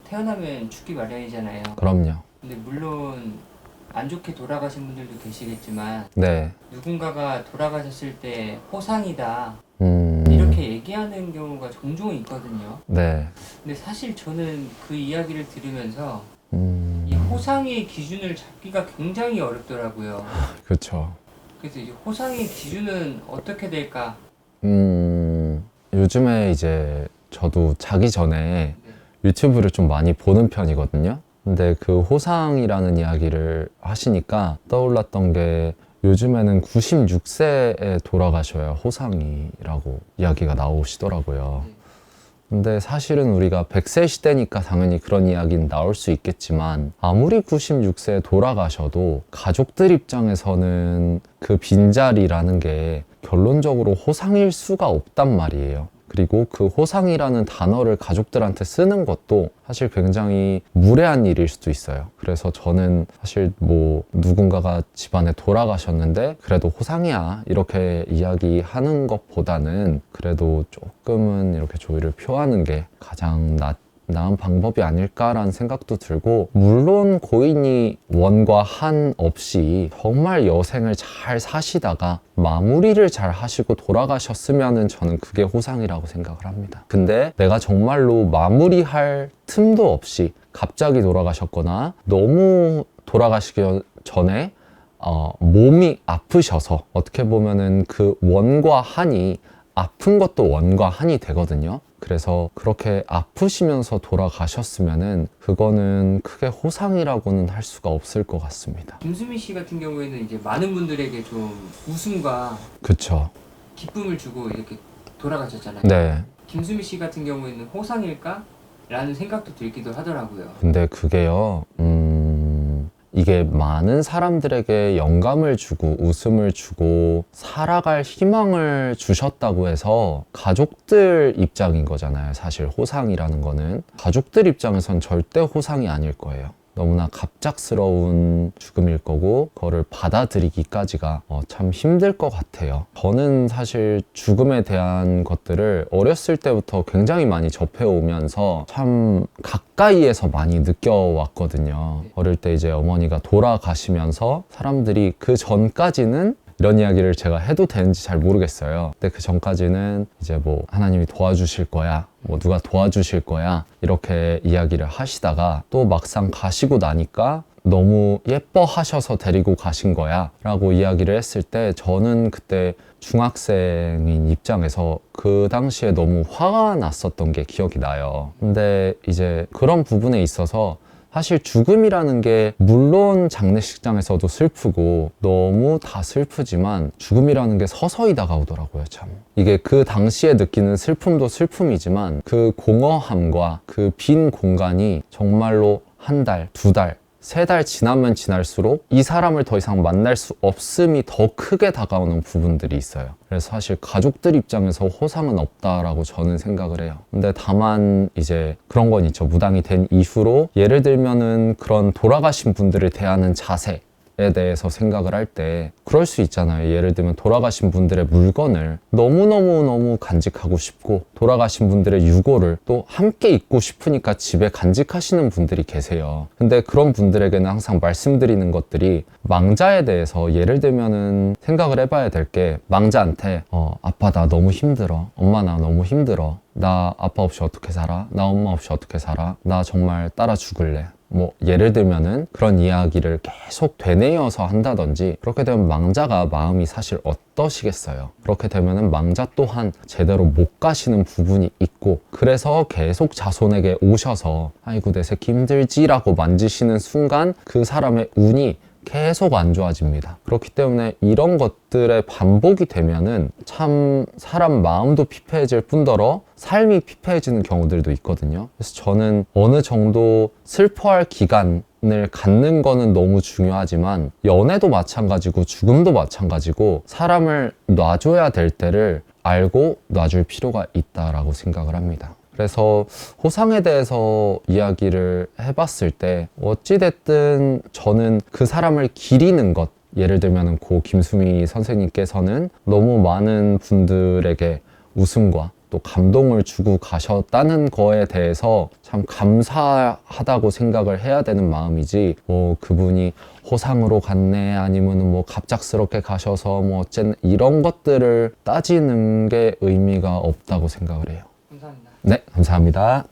태어나면 죽기 마련이잖아요. 그럼요. 근데 물론 안 좋게 돌아가신 분들도 계시겠지만 네. 누군가가 돌아가셨을 때 호상이다 음. 이렇게 얘기하는 경우가 종종 있거든요. 네. 근데 사실 저는 그 이야기를 들으면서 음. 이 호상의 기준을 잡기가 굉장히 어렵더라고요. 그렇죠. 그래서 이제 호상의 기준은 어떻게 될까? 요즘에 이제 저도 자기 전에 네. 유튜브를 좀 많이 보는 편이거든요. 근데 그 호상이라는 이야기를 하시니까 떠올랐던 게 요즘에는 96세에 돌아가셔야 호상이라고 이야기가 나오시더라고요. 네. 근데 사실은 우리가 100세 시대니까 당연히 그런 이야기는 나올 수 있겠지만 아무리 96세에 돌아가셔도 가족들 입장에서는 그 빈자리라는 게 결론적으로 호상일 수가 없단 말이에요. 그리고 그 호상이라는 단어를 가족들한테 쓰는 것도 사실 굉장히 무례한 일일 수도 있어요. 그래서 저는 사실 뭐 누군가가 집안에 돌아가셨는데 그래도 호상이야 이렇게 이야기하는 것보다는 그래도 조금은 이렇게 조의를 표하는 게 가장 나은 방법이 아닐까라는 생각도 들고, 물론 고인이 원과 한 없이 정말 여생을 잘 사시다가 마무리를 잘 하시고 돌아가셨으면은 저는 그게 호상이라고 생각을 합니다. 근데 내가 정말로 마무리할 틈도 없이 갑자기 돌아가셨거나 너무 돌아가시기 전에 몸이 아프셔서 어떻게 보면은 그 원과 한이 아픈 것도 원과 한이 되거든요. 그래서 그렇게 아프시면서 돌아가셨으면은 그거는 크게 호상이라고는 할 수가 없을 것 같습니다. 김수미 씨 같은 경우에는 이제 많은 분들에게 좀 웃음과 그쵸. 기쁨을 주고 이렇게 돌아가셨잖아요. 네. 김수미 씨 같은 경우에는 호상일까? 라는 생각도 들기도 하더라고요. 근데 그게요, 이게 많은 사람들에게 영감을 주고 웃음을 주고 살아갈 희망을 주셨다고 해서 가족들 입장인 거잖아요. 사실 호상이라는 거는 가족들 입장에선 절대 호상이 아닐 거예요. 너무나 갑작스러운 죽음일 거고 그거를 받아들이기까지가 참 힘들 것 같아요. 저는 사실 죽음에 대한 것들을 어렸을 때부터 굉장히 많이 접해오면서 참 가까이에서 많이 느껴왔거든요. 어릴 때 이제 어머니가 돌아가시면서 사람들이 그 전까지는 이런 이야기를 제가 해도 되는지 잘 모르겠어요. 근데 그 전까지는 이제 뭐 하나님이 도와주실 거야, 뭐 누가 도와주실 거야 이렇게 이야기를 하시다가 또 막상 가시고 나니까 너무 예뻐하셔서 데리고 가신 거야 라고 이야기를 했을 때 저는 그때 중학생인 입장에서 그 당시에 너무 화가 났었던 게 기억이 나요. 근데 이제 그런 부분에 있어서 사실 죽음이라는 게 물론 장례식장에서도 슬프고 너무 다 슬프지만 죽음이라는 게 서서히 다가오더라고요. 참 이게 그 당시에 느끼는 슬픔도 슬픔이지만 그 공허함과 그 빈 공간이 정말로 한 달, 두 달, 세 달 지나면 지날수록 이 사람을 더 이상 만날 수 없음이 더 크게 다가오는 부분들이 있어요. 그래서 사실 가족들 입장에서 호상은 없다라고 저는 생각을 해요. 근데 다만 이제 그런 건 있죠. 무당이 된 이후로 예를 들면은 그런 돌아가신 분들을 대하는 자세 에 대해서 생각을 할 때 그럴 수 있잖아요. 예를 들면 돌아가신 분들의 물건을 너무너무 간직하고 싶고 돌아가신 분들의 유골을 또 함께 있고 싶으니까 집에 간직하시는 분들이 계세요. 근데 그런 분들에게는 항상 말씀드리는 것들이 망자에 대해서 예를 들면은 생각을 해봐야 될 게 망자한테 아빠 나 너무 힘들어, 엄마 나 너무 힘들어, 나 아빠 없이 어떻게 살아, 나 엄마 없이 어떻게 살아, 나 정말 따라 죽을래, 뭐 예를 들면은 그런 이야기를 계속 되뇌어서 한다든지 그렇게 되면 망자가 마음이 사실 어떠시겠어요. 그렇게 되면은 망자 또한 제대로 못 가시는 부분이 있고 그래서 계속 자손에게 오셔서 아이고 내 새끼 힘들지 라고 만지시는 순간 그 사람의 운이 계속 안 좋아집니다. 그렇기 때문에 이런 것들의 반복이 되면은 참 사람 마음도 피폐해질 뿐더러 삶이 피폐해지는 경우들도 있거든요. 그래서 저는 어느 정도 슬퍼할 기간을 갖는 거는 너무 중요하지만 연애도 마찬가지고 죽음도 마찬가지고 사람을 놔줘야 될 때를 알고 놔줄 필요가 있다라고 생각을 합니다. 그래서 호상에 대해서 이야기를 해봤을 때 어찌됐든 저는 그 사람을 기리는 것, 예를 들면 고 김수미 선생님께서는 너무 많은 분들에게 웃음과 또 감동을 주고 가셨다는 거에 대해서 참 감사하다고 생각을 해야 되는 마음이지, 뭐 그분이 호상으로 갔네 아니면 뭐 갑작스럽게 가셔서 뭐 어쨌든 이런 것들을 따지는 게 의미가 없다고 생각을 해요. 감사합니다. 네, 감사합니다.